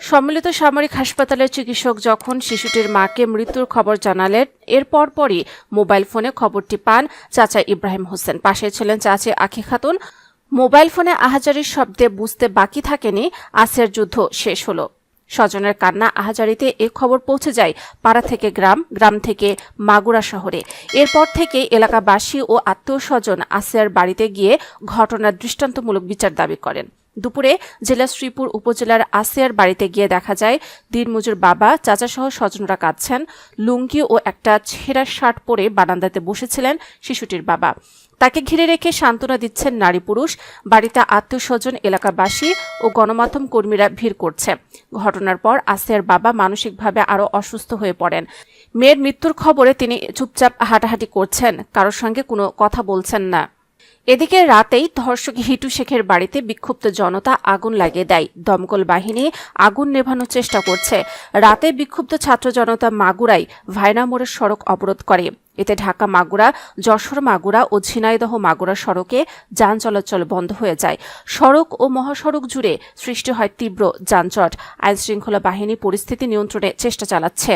সম্মিলিত সামরিক হাসপাতালের চিকিৎসক যখন শিশুটির মাকে মৃত্যুর খবর জানালেন, এর পরপরই মোবাইল ফোনে খবরটি পান চাচা ইব্রাহিম হোসেন। পাশে ছিলেন চাচি আঁখি খাতুন। মোবাইল ফোনে আহাজারির শব্দে বুঝতে বাকি থাকেনি আসিয়ার যুদ্ধ শেষ হলো। স্বজনের কান্না আহাজারিতে এ খবর পৌঁছে যায় পাড়া থেকে গ্রাম, গ্রাম থেকে মাগুরা শহরে। এরপর থেকে এলাকাবাসী ও আত্মীয় স্বজন আসিয়ার বাড়িতে গিয়ে ঘটনার দৃষ্টান্তমূলক বিচার দাবি করেন। দুপুরে জেলা শ্রীপুর উপজেলার আসিয়ার বাড়িতে গিয়ে দেখা যায় দিনমজুর বাবা, চাচাসহ স্বজনরা কাঁদছেন। লুঙ্গি ও একটা ছেঁড়া শার্ট পরে বারান্দাতে বসেছিলেন শিশুটির বাবা। তাকে ঘিরে রেখে সান্ত্বনা দিচ্ছেন নারী পুরুষ। বাড়িতে আত্মীয় স্বজন, এলাকাবাসী ও গণমাধ্যম কর্মীরা ভিড় করছে। ঘটনার পর আসিয়ার বাবা মানসিকভাবে আরও অসুস্থ হয়ে পড়েন। মেয়ের মৃত্যুর খবরে তিনি চুপচাপ হাঁটাহাঁটি করছেন, কারোর সঙ্গে কোনো কথা বলছেন না। এদিকে রাতেই ধর্ষক হিটু শেখের বাড়িতে বিক্ষুব্ধ জনতা আগুন লাগিয়ে দেয়। দমকল বাহিনী আগুন নেভানোর চেষ্টা করছে। রাতে বিক্ষুব্ধ ছাত্র জনতা মাগুরায় ভায়না মোড়ের সড়ক অবরোধ করে। এতে ঢাকা মাগুরা, যশোর মাগুরা ও ঝিনাইদহ মাগুরা সড়কে যান চলাচল বন্ধ হয়ে যায়। সড়ক ও মহাসড়ক জুড়ে সৃষ্টি হয় তীব্র যানজট। আইনশৃঙ্খলা বাহিনী পরিস্থিতি নিয়ন্ত্রণে চেষ্টা চালাচ্ছে।